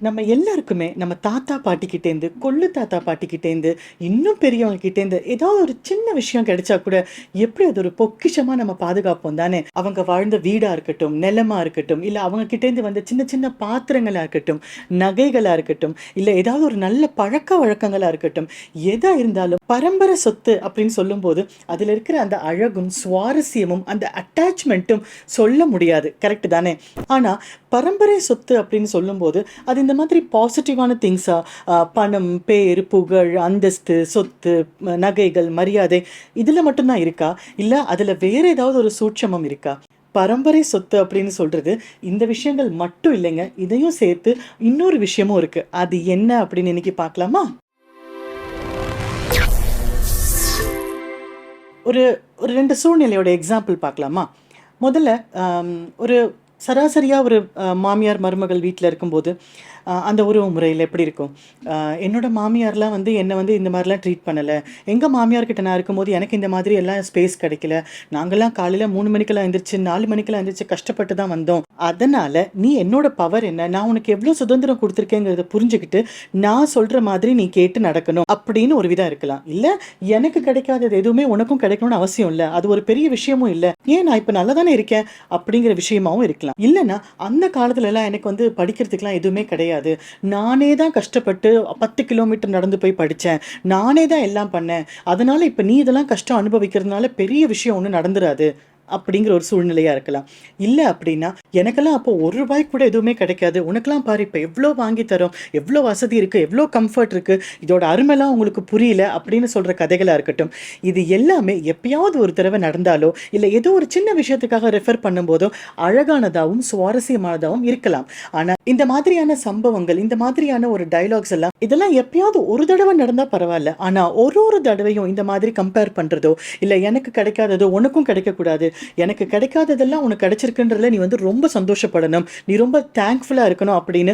நம்ம எல்லாருக்குமே நம்ம தாத்தா பாட்டிக்கிட்டேருந்து, கொள்ளு தாத்தா பாட்டிக்கிட்டேருந்து, இன்னும் பெரியவங்க கிட்டேருந்து ஏதாவது ஒரு சின்ன விஷயம் கிடைச்சா கூட, எப்படி அது ஒரு பொக்கிஷமா நம்ம பாதுகாப்போம் தானே! அவங்க வாழ்ந்த வீடா இருக்கட்டும், நிலமா இருக்கட்டும், இல்ல அவங்க கிட்டேருந்து வந்த சின்ன சின்ன பாத்திரங்களா இருக்கட்டும், நகைகளா இருக்கட்டும், இல்ல ஏதாவது ஒரு நல்ல பழக்கவழக்கங்களா இருக்கட்டும், எதா இருந்தாலும் பரம்பரை சொத்து அப்படின்னு சொல்லும்போது, அதுல இருக்கிற அந்த அழகும், சுவாரஸ்யமும், அந்த அட்டாச்மென்ட்டும் சொல்ல முடியாது. கரெக்ட் தானே! ஆனா, பரம்பரை சொத்து அப்படின்னு சொல்லும்போது, அது இந்த மாதிரி பாசிட்டிவான திங்ஸா பணம், பேர், புகழ், அந்தஸ்து, சொத்து, நகைகள், மரியாதை இதுல மட்டும் தான் இருக்கா? இல்ல அதுல வேற ஏதாவது ஒரு சூட்சமம் இருக்கா? பரம்பரை சொத்து அப்படின்னு சொல்றது, இந்த விஷயங்கள் மட்டும் இல்லைங்க. இதையும் சேர்த்து இன்னொரு விஷயமும் இருக்கு. அது என்ன அப்படின்னு இன்னைக்கு பார்க்கலாமா? ஒரு ஒரு 2 சூழ்நிலையோட எக்ஸாம்பிள் பார்க்கலாமா? முதல்ல அம் ஒரு சராசரியா ஒரு மாமியார், மருமகள் வீட்ல இருக்கும்போது, அந்த உறவு முறையில எப்படி இருக்கும்? அ என்னோட மாமியார்லாம் வந்து என்ன வந்து இந்த மாரிலாம் ட்ரீட் பண்ணல. எங்க மாமியார் கிட்ட நான் இருக்கும்போது எனக்கு இந்த மாதிரி எல்லாம் ஸ்பேஸ் கிடைக்கல. நாங்கலாம் காலையில 3 மணிக்கெல்லாம் எந்திரிச்சு, 4 மணிக்கெல்லாம் எந்திரிச்சு கஷ்டப்பட்டு தான் வந்தோம். அதனால நீ என்னோட பவர் என்ன? நான் உனக்கு எவ்ளோ சுதந்திரம் குடுத்துருக்கேங்கிறத புரிஞ்சுகிட்டு, நான் சொல்ற மாதிரி நீ கேட்டு நடக்கணும். அப்படின்னு ஒரு விதம் இருக்கலாம். இல்ல எனக்கு கிடைக்காதது எதுவுமே உனக்கும் கிடைக்கணும்னு அவசியம் இல்ல. அது ஒரு பெரிய விஷயமும் இல்ல. ஏன் நான் இப்ப நல்லா தானே இருக்கேன். அப்படிங்கிற விஷயமாவும் இருக்கலாம். இல்லன்னா, அந்த காலத்துலலாம் எனக்கு வந்து படிக்கிறதுக்குலாம் எதுவுமே கிடையாது. நானே தான் கஷ்டப்பட்டு 10 கிலோமீட்டர் நடந்து போய் படிச்சேன். நானே தான் எல்லாம் பண்ணேன். அதனால இப்ப நீ இதெல்லாம் கஷ்டம் அனுபவிக்கிறதுனால பெரிய விஷயம் ஒண்ணும் நடந்துராது. அப்படிங்கிற ஒரு சூழ்நிலையா இருக்கலாம். இல்ல அப்படின்னா, எனக்கெல்லாம் அப்போ ரூ. 1 கூட எதுவுமே கிடைக்காது. உனக்கெல்லாம் பாரு இப்ப எவ்ளோ வாங்கி தரோம். எவ்ளோ வசதி இருக்கு. எவ்ளோ கம்ஃபர்ட் இருக்கு. இதோட அருமைலாம் உங்களுக்கு புரியல அப்படின்னு சொல்ற கதைகளா இருக்கட்டும். இது எல்லாமே எப்பயாவது ஒரு தடவ நடந்தாலோ, இல்ல ஏதோ ஒரு சின்ன விஷயத்துக்காக ரெஃபர் பண்ணும்போதோ, அழகானதாவும், சுவாரஸ்யமானதாவும் இருக்கலாம். ஆனா, இந்த மாதிரியான சம்பவங்கள், இந்த மாதிரியான ஒரு டயலாக்ஸ் எல்லாம் இதெல்லாம் எப்பயாவது ஒரு தடவ நடந்தா பரவால்ல. ஆனா, ஒரு தடவையும் இந்த மாதிரி கம்பேர் பண்றதோ, இல்ல எனக்கு கிடைக்காததோ உனக்கும் கிடைக்கக்கூடாது. எனக்கு கிடைக்காததெல்லாம் உனக்கு கிடைச்சிருக்குன்றதுல நீ வந்து ரொம்ப சந்தோஷப்படணும். நீ ரொம்ப தேங்க்ஃபுல்லா இருக்கணும் அப்படின்னு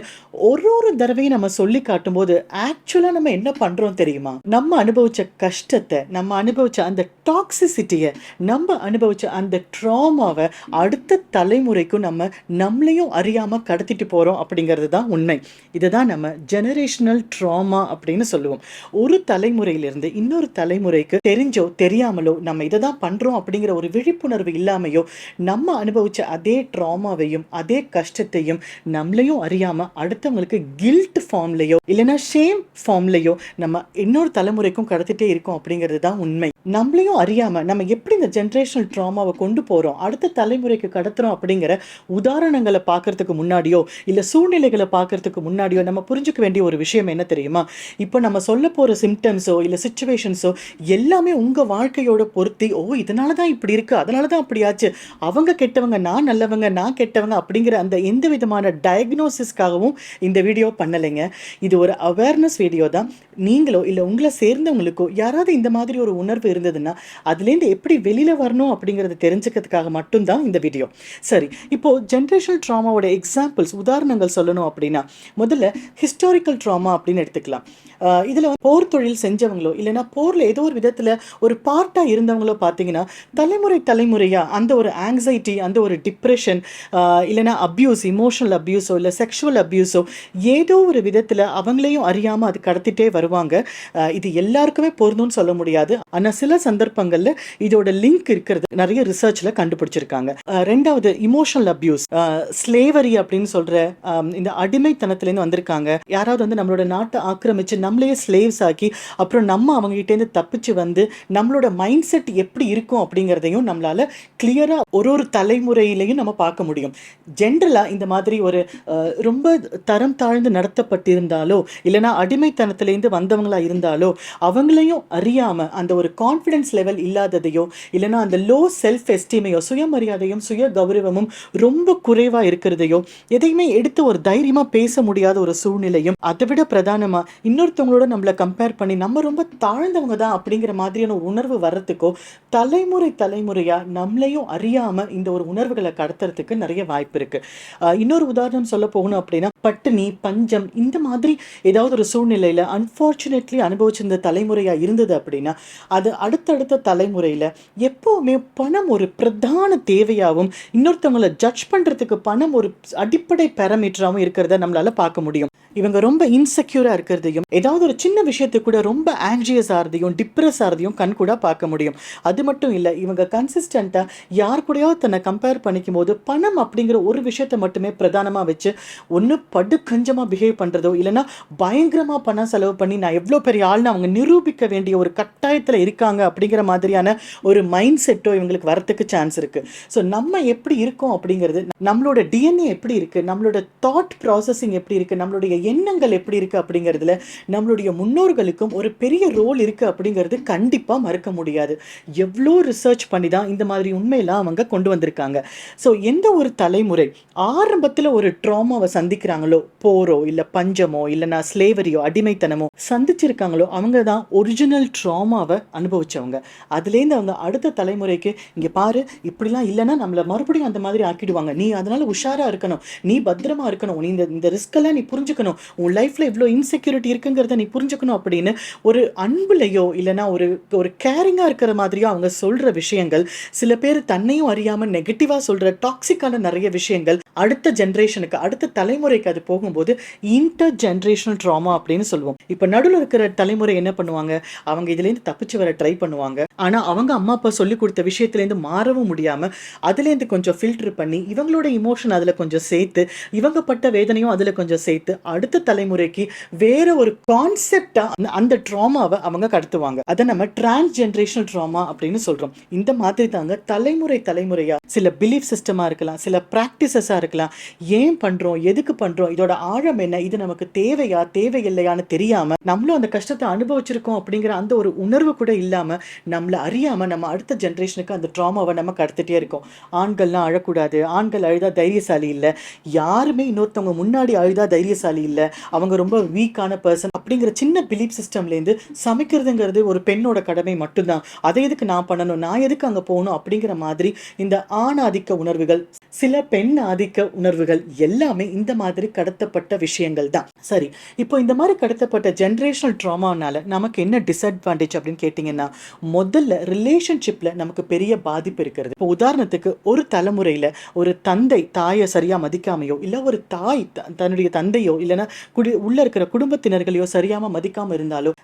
ஒரு தடவையும் நம்ம சொல்லி காட்டும்போது, ஆக்சுவலா நம்ம என்ன பண்றோம் தெரியுமா? நம்ம அனுபவிச்ச கஷ்டத்த, நம்ம அனுபவிச்ச அந்த டாக்ஸிசிட்டிய, நம்ம அனுபவிச்ச அந்த ட்ராமாவ அடுத்த தலைமுறைக்கும் நம்ம நம்மளையும் அறியாம கடத்திட்டு போறோம் அப்படிங்கிறது தான் உண்மை. இதுதான் நம்ம ஜெனரேஷனல் ட்ராமா அப்படின்னு சொல்லுவோம். ஒரு தலைமுறையிலிருந்து இன்னொரு தலைமுறைக்கு தெரிஞ்சோ, தெரியாமலோ நம்ம இத தான் பண்றோம் அப்படிங்கிற ஒரு விழிப்புணர்வு இல்லாமையோ, நம்ம அனுபவிச்ச அதே ட்ராமாவையும், அதே கஷ்டத்தையும் நம்மளையும் அறியாம அடுத்தவங்களுக்கு கில்ட் ஃபார்ம்லயோ, இல்லைன்னா ஷேம் ஃபார்ம்லயோ நம்ம இன்னொரு தலைமுறைக்கும் கடத்திட்டே இருக்கோம் அப்படிங்கிறது தான் உண்மை. நம்மளையும் அறியாம நம்ம எப்படி இந்த ஜெனரேஷனல் ட்ராமாவை கொண்டு போறோம், அடுத்த தலைமுறைக்கு கடத்துறோம் அப்படிங்கிற உதாரணங்களை பார்க்கறதுக்கு முன்னாடியோ, இல்ல சூழ்நிலைகளை பார்க்கறதுக்கு முன்னாடியோ நம்ம புரிஞ்சுக்க வேண்டிய ஒரு விஷயம் என்ன தெரியுமா? இப்போ நம்ம சொல்ல போற சிம்டம்ஸோ, இல்ல சிச்சுவேஷன்ஸோ எல்லாமே உங்க வாழ்க்கையோட பொருத்தி, ஓ இதனால தான் இப்படி இருக்கு, அதனால தான் அப்படி ஆச்சு, அவங்க கெட்டவங்க, நான் நல்லவங்க, நான் கெட்டவங்க அப்படிங்கிற அந்த எந்த விதமான டயக்னோசிஸ்க்காகவும் இந்த வீடியோ பண்ணலைங்க. இது ஒரு அவேர்னஸ் வீடியோ தான். நீங்களோ இல்ல உங்களை சேர்ந்தவங்களுக்கோ யாராவது இந்த மாதிரி ஒரு உணர்வு இருந்ததுன்னா, அதுலேருந்து எப்படி வெளியில வரணும் அப்படிங்கிறத தெரிஞ்சுக்கிறதுக்காக மட்டும்தான் இந்த வீடியோ. சரி, இப்போ ஜெனரேஷனல் ட்ராமாவோட எக்ஸாம்பிள்ஸ் உதாரணங்கள் சொல்லணும் அப்படின்னா, முதல்ல ஹிஸ்டாரிக்கல் ட்ராமா அப்படின்னு எடுத்துக்கலாம். இதுல போர் தொழில் செஞ்சவங்களோ, இல்லைன்னா போர்ல ஏதோ ஒரு விதத்துல ஒரு பார்ட்டா இருந்தவங்களோ பார்த்தீங்கன்னா, தலைமுறையா அந்த ஒரு ஆங்ஸைட்டி, அந்த ஒரு டிப்ரெஷன், இல்லைன்னா அப்யூஸ், இமோஷனல் அப்யூஸோ, இல்லை செக்ஷுவல் அப்யூஸோ ஏதோ ஒரு விதத்தில் அவங்களையும் அறியாமல் அது கடத்திட்டே வருவாங்க. இது எல்லாருக்குமே பொருந்தும்னு சொல்ல முடியாது. ஆனால் சில சந்தர்ப்பங்களில் இதோட லிங்க் இருக்கிறது நிறைய ரிசர்ச்சில் கண்டுபிடிச்சிருக்காங்க. ரெண்டாவது இமோஷனல் அப்யூஸ், ஸ்லேவரி அப்படின்னு சொல்கிற இந்த அடிமைத்தனத்துலேருந்து வந்திருக்காங்க. யாராவது வந்து நம்மளோட நாட்டை ஆக்கிரமிச்சு நம்மளையே ஸ்லேவ்ஸ் ஆக்கி அப்புறம் நம்ம அவங்ககிட்டேருந்து தப்பிச்சு வந்து நம்மளோட மைண்ட் செட் எப்படி இருக்கும் அப்படிங்கிறதையும் நம்மளால கிளியரா ஒரு தலைமுறையிலையும் நம்ம பார்க்க முடியும். ஜென்ரலா இந்த மாதிரி ஒரு ரொம்ப தரம் தாழ்ந்து நடத்தப்பட்டிருந்தாலோ, இல்லைன்னா அடிமைத்தனத்திலேருந்து வந்தவங்களா இருந்தாலோ, அவங்களையும் அறியாம அந்த ஒரு கான்ஃபிடன்ஸ் லெவல் இல்லாததையோ, இல்லைன்னா அந்த லோ செல்ஃப் எஸ்டீமையோ, சுயமரியாதையும் சுய கௌரவமும் ரொம்ப குறைவா இருக்கிறதையோ, எதையுமே எடுத்து ஒரு தைரியமா பேச முடியாத ஒரு சூழ்நிலையும், அதை விட பிரதானமா இன்னொருத்தவங்களோட நம்மளை கம்பேர் பண்ணி நம்ம ரொம்ப தாழ்ந்தவங்க தான் அப்படிங்கிற மாதிரியான ஒரு உணர்வு வர்றதுக்கோ, தலைமுறையா நம்மளையும் அறியாம இந்த ஒரு உணர்வுகளை கடத்துறதுக்கு நிறைய வாய்ப்பு இருக்கு. இன்னொரு உதாரணம் சொல்ல போகணும் அப்படின்னா, பட்டினி, பஞ்சம் இந்த மாதிரி ஏதாவது ஒரு சூழ்நிலையில் அன்ஃபார்ச்சுனேட்லி அனுபவிச்சிருந்த தலைமுறையாக இருந்தது அப்படின்னா, அது அடுத்தடுத்த தலைமுறையில் எப்போவுமே பணம் ஒரு பிரதான தேவையாகவும், இன்னொருத்தவங்களை ஜட்ஜ் பண்ணுறதுக்கு பணம் ஒரு அடிப்படை பேராமீட்டராகவும் இருக்கிறத நம்மளால் பார்க்க முடியும். இவங்க ரொம்ப இன்செக்யூராக இருக்கிறதையும், ஏதாவது ஒரு சின்ன விஷயத்துக்கு கூட ரொம்ப ஆங்ஷியஸ் ஆகிறதையும், டிப்ரெஸ் ஆகிறதையும் கண் கூட பார்க்க முடியும். அது மட்டும் இல்லை, இவங்க கன்சிஸ்டண்ட்டாக யார் கூடயாவது தன்னை கம்பேர் பண்ணிக்கும் போது பணம் அப்படிங்கிற ஒரு விஷயத்தை மட்டுமே பிரதானமாக வச்சு ஒன்று படுக்கஞ்சமாக பிஹேவ் பண்ணுறதோ, இல்லைன்னா பயங்கரமாக பணம் செலவு பண்ணி நான் எவ்வளோ பெரிய ஆள்னு அவங்க நிரூபிக்க வேண்டிய ஒரு கட்டாயத்தில் இருக்காங்க அப்படிங்கிற மாதிரியான ஒரு மைண்ட் செட்டோ இவங்களுக்கு வரத்துக்கு சான்ஸ் இருக்குது. ஸோ நம்ம எப்படி இருக்கோம் அப்படிங்கிறது, நம்மளோட டிஎன்ஏ எப்படி இருக்குது, நம்மளோட தாட் ப்ராசஸிங் எப்படி இருக்குது, நம்மளுடைய எண்ணங்கள் எப்படி இருக்குது அப்படிங்கிறதுல நம்மளுடைய முன்னோர்களுக்கும் ஒரு பெரிய ரோல் இருக்குது அப்படிங்கிறது கண்டிப்பாக மறுக்க முடியாது. எவ்வளோ ரிசர்ச் பண்ணி தான் இந்த மாதிரி உண்மையெல்லாம் அவங்க கொண்டு வந்திருக்காங்க. ஸோ எந்த ஒரு தலைமுறை ஆரம்பத்தில் ஒரு ட்ராமாவை சந்திக்கிறாங்களோ, போரோ இல்லை பஞ்சமோ இல்லைனா ஸ்லேவரியோ அடிமைத்தனமோ சந்திச்சிருக்காங்களோ, அவங்க தான் ஒரிஜினல் ட்ராமாவை அனுபவிச்சவங்க. அதுலேருந்து அவங்க அடுத்த தலைமுறைக்கு இங்கே பாரு இப்படிலாம் இல்லைன்னா நம்மளை மறுபடியும் அந்த மாதிரி ஆக்கிடுவாங்க, நீ அதனால உஷாராக இருக்கணும், நீ பத்திரமா இருக்கணும், நீ இந்த ரிஸ்கெல்லாம் நீ புரிஞ்சுக்கணும், உன் லைஃப்ல இவ்வளோ இன்செக்யூரிட்டி இருக்குங்கிறத நீ புரிஞ்சுக்கணும் அப்படின்னு ஒரு அன்புலையோ இல்லைன்னா ஒரு கேரிங்காக இருக்கிற மாதிரியோ அவங்க சொல்ற விஷயங்கள், சில பேர் தன்னையும் அறியாமல் நெகட்டிவாக சொல்ற டாக்ஸிக்கான நிறைய விஷயங்கள் அடுத்த ஜென்ரேஷனுக்கு, அடுத்த தலைமுறைக்கு அது போகும்போது இன்டர் ஜென்ரேஷனல் ட்ராமா அப்படின்னு சொல்லுவோம். இப்போ நடுவில் இருக்கிற தலைமுறை என்ன பண்ணுவாங்க, அவங்க இதுலேருந்து தப்பிச்சு வர ட்ரை பண்ணுவாங்க. ஆனால் அவங்க அம்மா அப்பா சொல்லி கொடுத்த விஷயத்துலேருந்து மாறவும் முடியாமல் அதுலேருந்து கொஞ்சம் ஃபில்டர் பண்ணி இவங்களோட இமோஷன் அதில் கொஞ்சம் சேர்த்து, இவங்க பட்ட வேதனையும் அதில் கொஞ்சம் சேர்த்து அடுத்த தலைமுறைக்கு வேற ஒரு கான்செப்டா அந்த ட்ராமாவை அவங்க கடத்துவாங்க. அதை நம்ம டிரான்ஸ் ஜென்ரேஷனல் ட்ராமா அப்படின்னு சொல்றோம். இந்த மாதிரி தாங்க தலைமுறையா சில பிலீஃப் சிஸ்டமா இருக்கலாம், சில பிராக்டிசஸா இருக்கலாம், ஏன் பண்றோம், எதுக்கு பண்றோம், இதோட ஆழம் என்ன, இது நமக்கு தேவையா தேவையில்லையான்னு தெரியாம நம்மளும் அந்த கஷ்டத்தை அனுபவிச்சிருக்கோம் அப்படிங்கிற அந்த ஒரு உணர்வு கூட இல்லாம நம்மள அறியாம நம்ம அடுத்த ஜென்ரேஷனுக்கு அந்த ட்ராமாவை நம்ம கடத்திட்டே இருக்கோம். ஆண்கள்லாம் அழக்கூடாது, ஆண்கள் அழுதா தைரியசாலி இல்லை, யாருமே இன்னொருத்தவங்க முன்னாடி அழுதா தைரியசாலி இல்லை, அவங்க ரொம்ப வீக்கான பர்சன் அப்படிங்கிற சின்ன பிலீஃப் சிஸ்டம்லேருந்து சமைக்கிறதுங்கிறது ஒரு பெண்ணோட கடமை மட்டும்தான், அதை எதுக்கு நான் பண்ணணும், நான் எதுக்கு அங்கே போகணும் அப்படிங்கிற மாதிரி இந்த ஆண் ஆதிக்க உணர்வுகள், சில பெண் ஆதிக்க உணர்வுகள் எல்லாமே இந்த மாதிரி கடத்தப்பட்ட விஷயங்கள் தான். சரி, இப்போ இந்த மாதிரி கடத்தப்பட்ட ஜென்ரேஷனல் ட்ராமானால நமக்கு என்ன டிஸ்அட்வான்டேஜ் அப்படின்னு கேட்டிங்கன்னா, முதல்ல ரிலேஷன்ஷிப்பில் நமக்கு பெரிய பாதிப்பு இருக்கிறது. இப்போ உதாரணத்துக்கு ஒரு தலைமுறையில் ஒரு தந்தை தாயை சரியாக மதிக்காமையோ, இல்லை ஒரு தாய் தன்னுடைய தந்தையோ இல்லைன்னா உள்ள இருக்கிற குடும்பத்தினர்களையோ சரியாம மதிக்காம இருந்தாலும்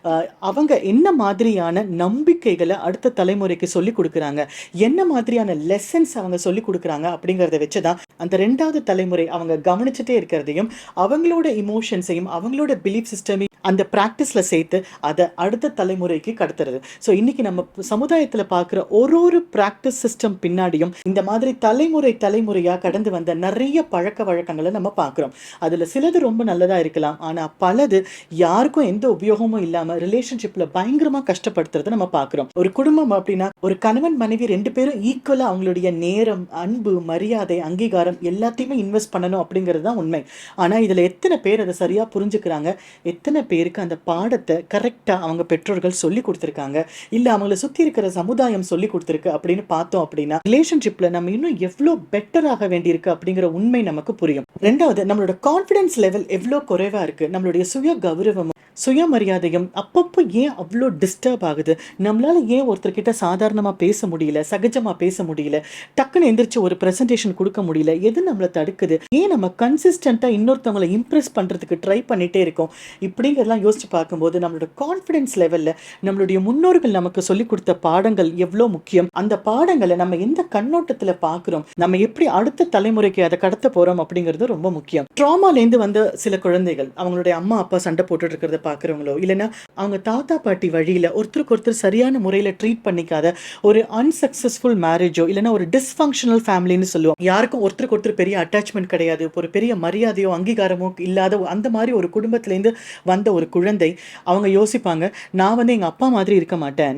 அவங்க என்ன மாதிரியான நம்பிக்கைகளை அடுத்த தலைமுறைக்கு சொல்லி கொடுக்குறாங்க, என்ன மாதிரியான லெசன்ஸ் அவங்க சொல்லி கொடுக்குறாங்க அப்படிங்கிறத வச்சுதான் அந்த ரெண்டாவது தலைமுறை அவங்க கவனிச்சுட்டே இருக்கிறதையும் அவங்களோட இமோஷன்ஸையும் அவங்களோட பிலீஃப் சிஸ்டமையும் அந்த பிராக்டிஸ்ல சேர்த்து அதை அடுத்த தலைமுறைக்கு கடத்துறது. ஸோ இன்னைக்கு நம்ம சமுதாயத்தில் பார்க்குற ஒரு பிராக்டிஸ் சிஸ்டம் பின்னாடியும் இந்த மாதிரி தலைமுறையாக கடந்து வந்த நிறைய பழக்க வழக்கங்களை நம்ம பார்க்குறோம். அதில் சிலது ரொம்ப நல்லதாக இருக்கலாம், ஆனால் பலது யாருக்கும் எந்த உபயோகமும் இல்லாமல் ரிலேஷன்ஷிப்பில் பயங்கரமாக கஷ்டப்படுத்துறதை நம்ம பார்க்குறோம். ஒரு குடும்பம் அப்படின்னா ஒரு கணவன் மனைவி ரெண்டு பேரும் ஈக்குவலாக அவங்களுடைய நேரம், அன்பு, மரியாதை, அங்கீகாரம் எல்லாத்தையுமே இன்வெஸ்ட் பண்ணணும் அப்படிங்கிறது தான் உண்மை. ஆனால் இதில் எத்தனை பேர் அதை சரியாக புரிஞ்சுக்கிறாங்க, எத்தனை பேருக்கு அந்த பாடத்தை கரெக்டாக அவங்க பெற்றோர்கள் சொல்லி கொடுத்துருக்காங்க, இல்லை அவங்கள சுற்றி இருக்கிற சமுதாயம் சொல்லி கொடுத்துருக்கு அப்படின்னு பார்த்தோம் அப்படின்னா ரிலேஷன்ஷிப்பில் நம்ம இன்னும் எவ்வளோ பெட்டராக வேண்டியிருக்கு அப்படிங்கிற உண்மை நமக்கு புரியும். ரெண்டாவது, நம்மளோட கான்ஃபிடன்ஸ் லெவல் எவ்வளோ குறைவாக இருக்குது, நம்மளுடைய சுய கௌரவமும் சுயமரியாதையும் அப்பப்போ ஏன் அவ்வளோ டிஸ்டர்ப் ஆகுது, நம்மளால ஏன் ஒருத்தர்கிட்ட சாதாரணமாக பேச முடியல, சகஜமாக பேச முடியல, டக்குன்னு எந்திரிச்சு ஒரு ப்ரெசன்டேஷன் கொடுக்க முடியல, எது நம்மளை தடுக்குது, ஏன் நம்ம கன்சிஸ்டண்ட்டாக இன்னொருத்தவங்களை இம்ப்ரெஸ் பண்ணுறதுக்கு ட்ரை பண்ணிகிட்டே இருக்கோம், இப்படிங்கிறதெல்லாம் யோசிச்சு பார்க்கும்போது நம்மளோட கான்ஃபிடன்ஸ் லெவலில் நம்மளுடைய முன்னோர்கள் நமக்கு சொல்லிக் கொடுத்த பாடங்கள் எவ்வளோ முக்கியம், அந்த பாடங்களை நம்ம எந்த கண்ணோட்டத்தில் பார்க்குறோம், நம்ம எப்படி அடுத்த தலைமுறைக்கு அதை கடத்த போகிறோம் அப்படிங்கிறது ரொம்ப முக்கியம். ட்ராமாலேருந்து வந்த சில குழந்தைகள் அவங்களுடைய அம்மா அப்பா சண்டை போட்டுட்டு இருக்கிறத பார்க்குறவங்களோ, இல்லைன்னா அவங்க தாத்தா பாட்டி வழியில் ஒருத்தருக்கு ஒருத்தர் சரியான முறையில் ட்ரீட் பண்ணிக்காத ஒரு அன்சக்சஸ்ஃபுல் மேரேஜோ, இல்லைன்னா ஒரு டிஸ்ஃபங்க்ஷனல் ஃபேமிலின்னு சொல்லுவோம், யாருக்கும் ஒருத்தருக்கு ஒருத்தர் பெரிய அட்டாச்மெண்ட் கிடையாது, ஒரு பெரிய மரியாதையோ அங்கீகாரமோ இல்லாத அந்த மாதிரி ஒரு குடும்பத்திலேருந்து வந்த ஒரு குழந்தை அவங்க யோசிப்பாங்க, நான் வந்து எங்கள் அப்பா மாதிரி இருக்க மாட்டேன்,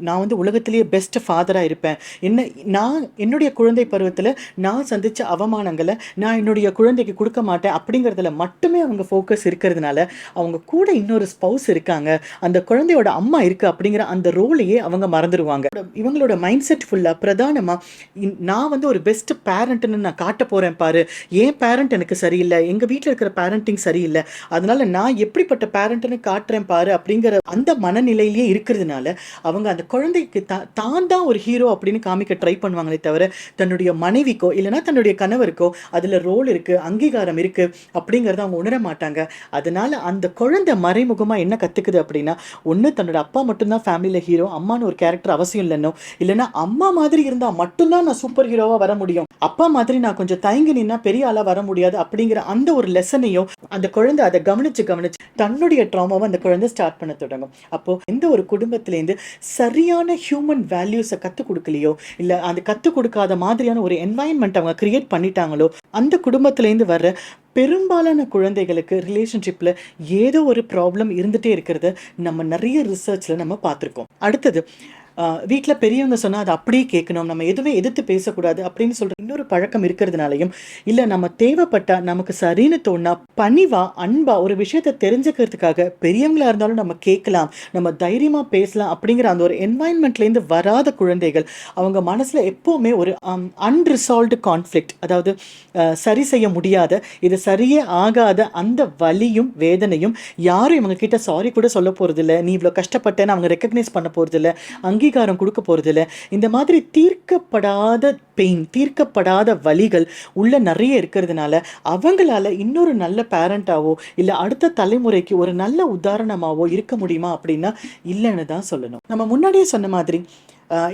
நான் வந்து உலகத்திலேயே பெஸ்ட் ஃபாதராக இருப்பேன், நான் என்னுடைய குழந்தை பருவத்தில் நான் சந்தித்த அவமானங்களை நான் என்னுடைய குழந்தைக்கு கொடுக்க மாட்டேன் அப்படிங்கிறதுல மட்டுமே அவங்க ஃபோக்கஸ் இருக்கிறதுனால அவங்க கூட இன்னொரு ஸ்பௌஸ் இருக்காங்க, அந்த குழந்தையோட அம்மா இருக்கு அப்படிங்கிற அந்த ரோலையே அவங்க மறந்துடுவாங்க. இவங்களோட மைண்ட் செட் ஃபுல்லாக பிரதானமாக நான் வந்து ஒரு பெஸ்ட் பேரண்ட்னு நான் காட்ட போகிறேன் பாரு, என் பேரண்ட் எனக்கு சரியில்லை, எங்கள் வீட்டில் இருக்கிற பேரண்டிங் சரியில்லை, அதனால நான் எப்படிப்பட்ட பேரண்ட்னு காட்டுறேன் பாரு அப்படிங்கிற அந்த மனநிலையிலேயே இருக்கிறதுனால அவங்க அந்த குழந்தைக்கு தான் தான் ஒரு ஹீரோ அப்படின்னு காமிக்க ட்ரை பண்ணுவாங்களே தவிர தன்னுடைய மனைவிக்கோ இல்லைன்னா தன்னுடைய கணவருக்கோ அதில் ரோல் இருக்குது, அங்கீகாரம் இருக்குது அப்படிங்கிறத அவங்க உணர மாட்டாங்க. அதனால அந்த குழந்தை மறைமுகமாக என்ன கற்றுக்குது அப்படின்னா, ஒன்று தன்னோட அப்பா மட்டும்தான் ஃபேமிலியில் ஹீரோ, அம்மானு ஒரு கேரக்டர் அவசியம் இல்லைன்னோ, இல்லைன்னா அம்மா மாதிரி இருந்தால் மட்டும்தான் நான் சூப்பர் ஹீரோவாக வர முடியும், அப்பா மாதிரி நான் கொஞ்சம் தயங்கி நின்னா பெரிய ஆளாக வர முடியாது அப்படிங்கிற அந்த ஒரு லெசனையும் அந்த குழந்தை அதை கவனிச்சு தன்னுடைய ட்ராமாவை அந்த குழந்தை ஸ்டார்ட் பண்ண தொடங்கும். அப்போ எந்த ஒரு குடும்பத்திலேருந்து சரியான ஹியூமன் வேல்யூஸை கற்றுக் கொடுக்கலையோ இல்லை அந்த கற்றுக் கொடுக்காத மாதிரியான ஒரு என்வாயன்மெண்ட் அவங்க கிரியேட் பண்ணிட்டாங்களோ, அந்த குடும்பத்திலேருந்து வர்ற பெரும்பாலான குழந்தைகளுக்கு ரிலேஷன்ஷிப்பில் ஏதோ ஒரு ப்ராப்ளம் இருந்துகிட்டே இருக்கிறத நம்ம நிறைய ரிசர்ச்சில் நம்ம பார்த்துருக்கோம். அடுத்தது வீட்டில் பெரியவங்க சொன்னால் அதை அப்படியே கேட்கணும், நம்ம எதுவுமே எதிர்த்து பேசக்கூடாது அப்படின்னு சொல்கிற இன்னொரு பழக்கம் இருக்கிறதுனாலையும், இல்லை நம்ம தேவைப்பட்டால் நமக்கு சரின்னு தோணுனா பணிவாக அன்பாக ஒரு விஷயத்தை தெரிஞ்சுக்கிறதுக்காக பெரியவங்களாக இருந்தாலும் நம்ம கேட்கலாம், நம்ம தைரியமாக பேசலாம் அப்படிங்கிற அந்த ஒரு என்வாயன்மெண்ட்லேருந்து வராத குழந்தைகள் அவங்க மனசில் எப்போவுமே ஒரு அன்ரிசால்வ்டு கான்ஃப்ளிக்ட், அதாவது சரி செய்ய முடியாத, இது சரியே ஆகாத அந்த வலியும் வேதனையும் யாரும் இவங்க கிட்ட சாரி கூட சொல்ல போகிறதில்ல, நீ இவ்வளோ கஷ்டப்பட்டேன்னு அவங்க ரெக்கக்னைஸ் பண்ண போகிறதில்ல, அங்கீகாரம் கொடுக்க போகிறதில்ல. இந்த மாதிரி தீர்க்கப்படாத பெயின், தீர்க்கப்படாத வலிகள் உள்ள நிறைய இருக்கிறதுனால அவங்களால இன்னொரு நல்ல பேரண்டாவோ இல்லை அடுத்த தலைமுறைக்கு ஒரு நல்ல உதாரணமாவோ இருக்க முடியுமா அப்படின்னா இல்லைன்னு தான் சொல்லணும். நம்ம முன்னாடியே சொன்ன மாதிரி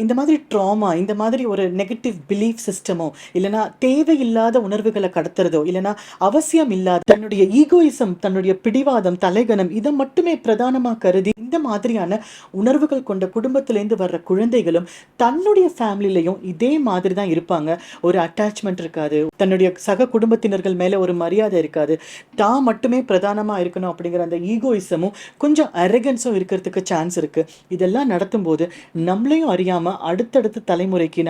இந்த மாதிரி ட்ராமா, இந்த மாதிரி ஒரு நெகட்டிவ் பிலீஃப் சிஸ்டமோ இல்லைனா தேவையில்லாத உணர்வுகளை கடத்துறதோ இல்லைனா அவசியம் இல்லாத தன்னுடைய ஈகோயிசம், தன்னுடைய பிடிவாதம், தலைகணம் இதை மட்டுமே பிரதானமாக கருதி இந்த மாதிரியான உணர்வுகள் கொண்ட குடும்பத்திலேருந்து வர்ற குழந்தைகளும் தன்னுடைய ஃபேமிலிலையும் இதே மாதிரி தான் இருப்பாங்க. ஒரு அட்டாச்மெண்ட் இருக்காது, தன்னுடைய சக குடும்பத்தினர்கள் மேலே ஒரு மரியாதை இருக்காது, தான் மட்டுமே பிரதானமாக இருக்கணும் அப்படிங்கிற அந்த ஈகோயிசமும் கொஞ்சம் அரகன்ஸும் இருக்கிறதுக்கு சான்ஸ் இருக்குது. இதெல்லாம் நடத்தும்போது நம்மளையும் அறியாமல் அடுத்தடுத்த தலைமுறைக்கு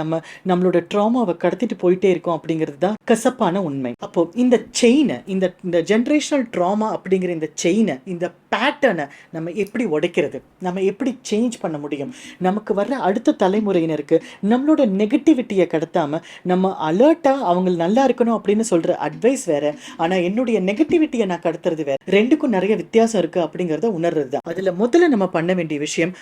நம்மளோட ட்ராமாவை கடத்திட்டு போயிட்டே இருக்கோம் அப்படிங்கிறது தான் கசப்பான உண்மை. அப்போ இந்த செயினை, இந்த ஜென்ரேஷனல் ட்ராமா அப்படிங்கிற இந்த செயினை, இந்த பேட்டர்னை நம்ம எப்படி உடைக்கிறது, நம்ம எப்படி சேஞ்ச் பண்ண முடியும், நமக்கு வர்ற அடுத்த தலைமுறையினருக்கு நம்மளோட நெகட்டிவிட்டியை கடத்தாமல் நம்ம அலர்ட்டாக அவங்க நல்லா இருக்கணும் அப்படின்னு சொல்கிற அட்வைஸ் வேற, ஆனால் என்னுடைய நெகட்டிவிட்டியை நான் கடத்துறது வேற, ரெண்டுக்கும் நிறைய வித்தியாசம் இருக்குது அப்படிங்கிறத உணர்றது தான். அதில் முதல்ல நம்ம பண்ண வேண்டிய விஷயம்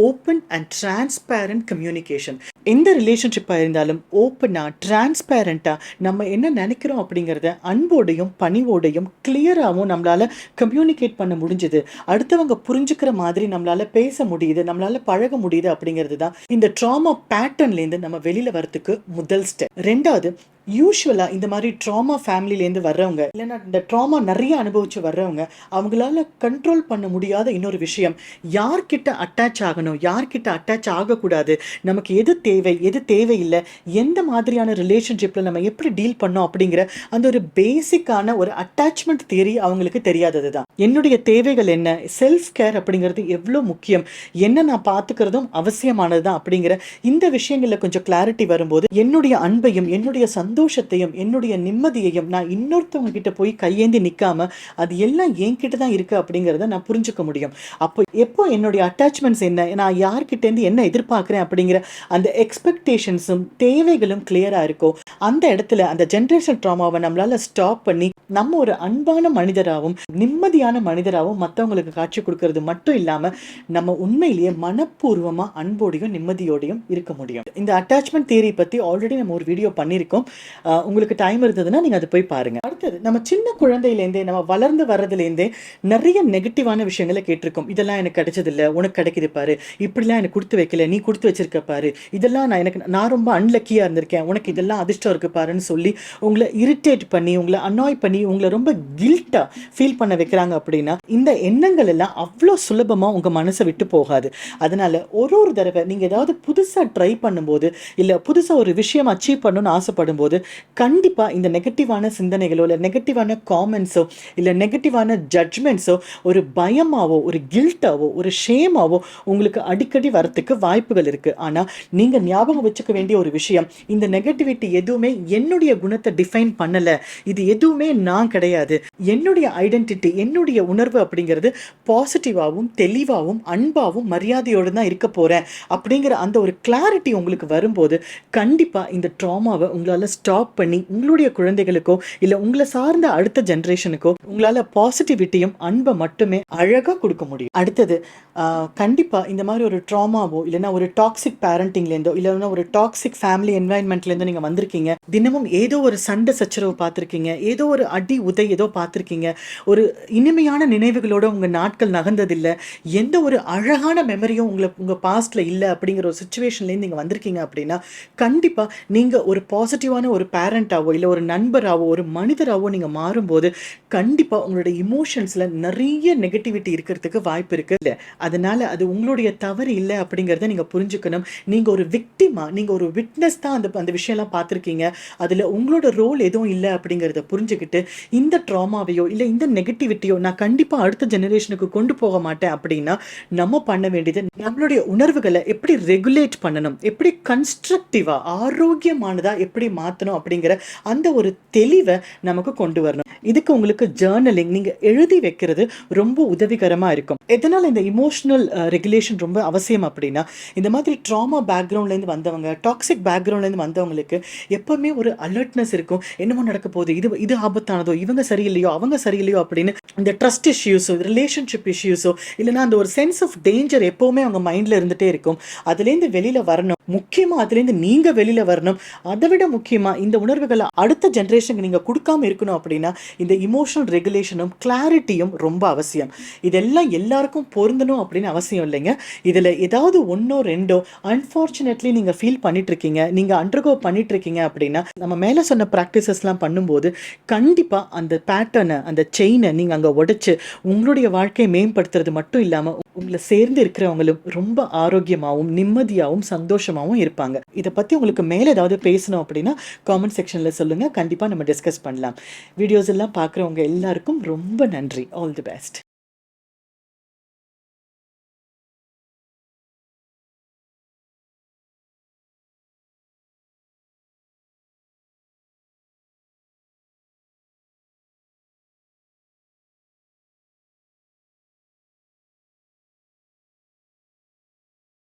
ஓப்பன் அண்ட் டிரான்ஸ்பேரண்ட் கம்யூனிகேஷன். எந்த ரிலேஷன்ஷிப்பாக இருந்தாலும் ஓப்பனாக டிரான்ஸ்பேரண்ட்டாக நம்ம என்ன நினைக்கிறோம் அப்படிங்கிறத அன்போடையும் பணிவோடையும் கிளியராகவும் நம்மளால் கம்யூனிகேட் பண்ண முடிஞ்சுது, அடுத்தவங்க புரிஞ்சுக்கிற மாதிரி நம்மளால் பேச முடியுது, நம்மளால் பழக முடியுது அப்படிங்கிறது தான் இந்த ட்ராமா பேட்டர்ன்லேருந்து நம்ம வெளியில் வரத்துக்கு முதல் ஸ்டெப். ரெண்டாவது, யூஸ்வலாக இந்த மாதிரி ட்ராமா ஃபேமிலியிலேருந்து வர்றவங்க இல்லைன்னா இந்த ட்ராமா நிறைய அனுபவித்து வர்றவங்க அவங்களால கண்ட்ரோல் பண்ண முடியாத இன்னொரு விஷயம், யார்கிட்ட அட்டாச் ஆகணும், யார்கிட்ட அட்டாச் ஆகக்கூடாது, நமக்கு எது தேவை எது தேவையில்லை, எந்த மாதிரியான ரிலேஷன்ஷிப்பில் நம்ம எப்படி டீல் பண்ணோம் அப்படிங்கிற அந்த ஒரு பேசிக்கான ஒரு அட்டாச்மெண்ட் தியரி அவங்களுக்கு தெரியாதது தான். என்னுடைய தேவைகள் என்ன, செல்ஃப் கேர் அப்படிங்கிறது எவ்வளோ முக்கியம், என்ன நான் பார்த்துக்கிறதும் அவசியமானது தான் அப்படிங்கிற இந்த விஷயங்களில் கொஞ்சம் கிளாரிட்டி வரும்போது என்னுடைய அன்பையும் என்னுடைய சந்தோஷத்தையும் என்னுடைய நிம்மதியையும் நான் இன்னொருத்தவங்க கிட்ட போய் கையேந்தி நிற்காம அது எல்லாம் என்கிட்ட தான் இருக்குது அப்படிங்கிறத நான் புரிஞ்சுக்க முடியும். அப்போ எப்போ என்னுடைய அட்டாச்மெண்ட்ஸ் என்ன, நான் யார்கிட்டேருந்து என்ன எதிர்பார்க்குறேன் அப்படிங்கிற அந்த எக்ஸ்பெக்டேஷன்ஸும் தேவைகளும் கிளியராக இருக்கோ அந்த இடத்துல அந்த ஜென்ரேஷன் ட்ராமாவை நம்மளால் ஸ்டாப் பண்ணி நம்ம ஒரு அன்பான மனிதராகவும் நிம்மதியான மனிதராகவும் மற்றவங்களுக்கு காட்சி கொடுக்கறது மட்டும் இல்லாமல் நம்ம உண்மையிலேயே மனப்பூர்வமாக அன்போடையும் நிம்மதியோடையும் இருக்க முடியும். இந்த அட்டாச்மெண்ட் தியரி பற்றி ஆல்ரெடி நம்ம ஒரு வீடியோ பண்ணியிருக்கோம், உங்களுக்கு டைம் இருந்ததுன்னா நீங்கள் அதை போய் பாருங்கள். அடுத்தது, நம்ம சின்ன குழந்தையிலேருந்தே நம்ம வளர்ந்து வர்றதுலேருந்தே நிறைய நெகட்டிவான விஷயங்களை கேட்டிருக்கோம். இதெல்லாம் எனக்கு கிடைச்சதில்லை, உனக்கு கிடைக்குது பாரு, இப்படிலாம் எனக்கு கொடுத்து வைக்கல, நீ கொடுத்து வச்சிருக்க பாரு, இதெல்லாம் நான் ரொம்ப அன்லக்கியாக இருந்திருக்கேன், உனக்கு இதெல்லாம் அதிர்ஷ்டம் இருக்கு பாருன்னு சொல்லி உங்களை இரிட்டேட் பண்ணி, உங்களை அன்னாய் பண்ணி, உங்களை ரொம்ப கில்ட்டாக ஃபீல் பண்ண வைக்கிறாங்க. அப்படின்னா இந்த எண்ணங்கள் எல்லாம் அவ்வளோ சுலபமாக உங்கள் மனசை விட்டு போகாது. அதனால ஒரு தடவை நீங்கள் ஏதாவது புதுசாக ட்ரை பண்ணும்போது பண்ணும்போது, இல்லை புதுசாக ஒரு விஷயம் அச்சீவ் பண்ணணும்னு ஆசைப்படும் போது, கண்டிப்பாக இந்த நெகட்டிவான சிந்தனைகளோ இல்லை நெகட்டிவான காமெண்ட்ஸோ இல்லை நெகட்டிவான ஜட்ஜ்மெண்ட்ஸோ ஒரு பயமாவோ ஒரு கில்ட்டாவோ ஒரு ஷேமாவோ உங்களுக்கு அடிக்கடி வரத்துக்கு வாய்ப்புகள் இருக்குது. ஆனால் நீங்கள் ஞாபகம் வச்சுக்க வேண்டிய ஒரு விஷயம், இந்த நெகட்டிவிட்டி எதுவுமே என்னுடைய குணத்தை டிஃபைன் பண்ணலை, இது எதுவுமே நான் கிடையாது, என்னுடைய ஐடென்டிட்டி என்னுடைய உணர்வு அப்படிங்கிறது பாசிட்டிவாகவும் தெளிவாகவும் அன்பாகவும் மரியாதையோடு தான் இருக்க போகிறேன் அப்படிங்கிற அந்த ஒரு கிளாரிட்டி உங்களுக்கு வரும்போது கண்டிப்பாக இந்த ட்ராமாவை உங்களால் ஸ்டாப் பண்ணி உங்களுடைய குழந்தைகளுக்கோ இல்லை உங்களை சார்ந்த அடுத்த ஜென்ரேஷனுக்கோ உங்களால் பாசிட்டிவிட்டியும் அன்பை மட்டுமே அழகாக கொடுக்க முடியும். அடுத்தது கண்டிப்பாக இந்த மாதிரி ஒரு ட்ராமாவோ இல்லைன்னா ஒரு டாக்ஸிக் பேரண்டிங்லேருந்தோ இல்லைன்னா ஒரு டாக்ஸிக் ஃபேமிலி என்வாயன்மெண்ட்லேருந்தோ நீங்கள் வந்திருக்கீங்க, தினமும் ஏதோ ஒரு சண்டை சச்சரவு பார்த்துருக்கீங்க, ஏதோ ஒரு அடி உதை ஏதோ பார்த்துருக்கீங்க, ஒரு இனிமையான நினைவுகளோட உங்கள் நாட்கள் நகர்ந்ததில்லை, எந்த ஒரு அழகான மெமரியும் உங்கள் பாஸ்டில் இல்லை அப்படிங்கிற ஒரு சுச்சுவேஷன்லேருந்து நீங்கள் வந்திருக்கீங்க அப்படின்னா கண்டிப்பாக நீங்கள் ஒரு பாசிட்டிவான ஒரு பேரண்டாவோ இல்லை ஒரு நண்பராகவோ ஒரு மனிதராகவோ நீங்கள் மாறும்போது கண்டிப்பாக உங்களோட இமோஷன்ஸில் நிறைய நெகட்டிவிட்டி இருக்கிறதுக்கு வாய்ப்பு இருக்குது. இல்லை அதனால் அது உங்களுடைய தவறு இல்லை அப்படிங்கிறத நீங்கள் புரிஞ்சுக்கணும். நீங்கள் ஒரு விக்டிமா, நீங்கள் ஒரு விட்னஸ் தான் அந்த விஷயம்லாம் பார்த்துருக்கீங்க, அதில் உங்களோட ரோல் எதுவும் இல்லை அப்படிங்கிறத புரிஞ்சுக்கிட்டு இந்த ட்ராமாவையோ இல்லை இந்த நெகட்டிவிட்டியோ நான் கண்டிப்பாக அடுத்த ஜெனரேஷனுக்கு கொண்டு போக மாட்டேன் அப்படின்னா நம்ம பண்ண வேண்டியது நம்மளுடைய உணர்வுகளை எப்படி ரெகுலேட் பண்ணணும், எப்படி கன்ஸ்ட்ரக்டிவாக ஆரோக்கியமானதாக எப்படி மாற்றணும் அப்படிங்கிற அந்த ஒரு தெளிவை நமக்கு கொண்டு வரணும். இதுக்கு உங்களுக்கு ஜேர்னலிங் நீங்கள் எழுதி வைக்கிறது ரொம்ப உதவிகரமாக இருக்கும். எதனால் இந்த இமோஷனல் ரெகுலேஷன் ரொம்ப அவசியம் அப்படின்னா, இந்த மாதிரி ட்ராமா பேக்ரவுண்ட்லேருந்து வந்தவங்க, டாக்ஸிக் பேக்ரவுண்ட்லேருந்து வந்தவங்களுக்கு எப்போவுமே ஒரு அலர்ட்னஸ் இருக்கும். என்னமோ நடக்க போகுது, இது ஆபத்தானதோ, இவங்க சரியில்லையோ அவங்க சரியில்லையோ அப்படின்னு இந்த ட்ரஸ்ட் இஷ்யூஸோ ரிலேஷன்ஷிப் இஷ்யூஸோ இல்லைனா அந்த ஒரு சென்ஸ் ஆஃப் டேஞ்சர் எப்போவுமே அவங்க மைண்டில் இருந்துகிட்டே இருக்கும். அதுலேருந்து வெளியில் வரணும், முக்கியமாக அதுலேருந்து நீங்கள் வெளியில் வரணும். அதை விட முக்கியமாக இந்த உணர்வுகளை அடுத்த ஜென்ரேஷனுக்கு நீங்கள் கொடுக்காம இருக்கணும் அப்படின்னா இந்த இமோஷனல் ரெகுலேஷனும் கிளாரிட்டியும் ரொம்ப அவசியம். இதெல்லாம் எல்லாருக்கும் பொருந்தணும் அப்படின்னு அவசியம் இல்லைங்க. இதில் ஏதாவது ஒன்றோ ரெண்டோ அன்ஃபார்ச்சுனேட்லி நீங்கள் ஃபீல் பண்ணிட்டுருக்கீங்க, நீங்கள் அண்டர்கோ பண்ணிட்டுருக்கீங்க அப்படின்னா நம்ம மேலே சொன்ன ப்ராக்டிசஸ்லாம் பண்ணும்போது கண்டிப்பாக அந்த பேட்டர்னை அந்த செயினை நீங்கள் அங்கே உடைச்சு உங்களுடைய வாழ்க்கையை மேம்படுத்துறது மட்டும் இல்லாமல் உங்களை சேர்ந்து இருக்கிறவங்களும் ரொம்ப ஆரோக்கியமாகவும் நிம்மதியாகவும் சந்தோஷமாகவும் இருப்பாங்க. இதை பற்றி உங்களுக்கு மேலே ஏதாவது பேசணும் அப்படின்னா காமெண்ட் செக்ஷனில் சொல்லுங்கள், கண்டிப்பாக நம்ம டிஸ்கஸ் பண்ணலாம். வீடியோஸ் எல்லாம் பார்க்குறவங்க எல்லாருக்கும் ரொம்ப நன்றி. All the best.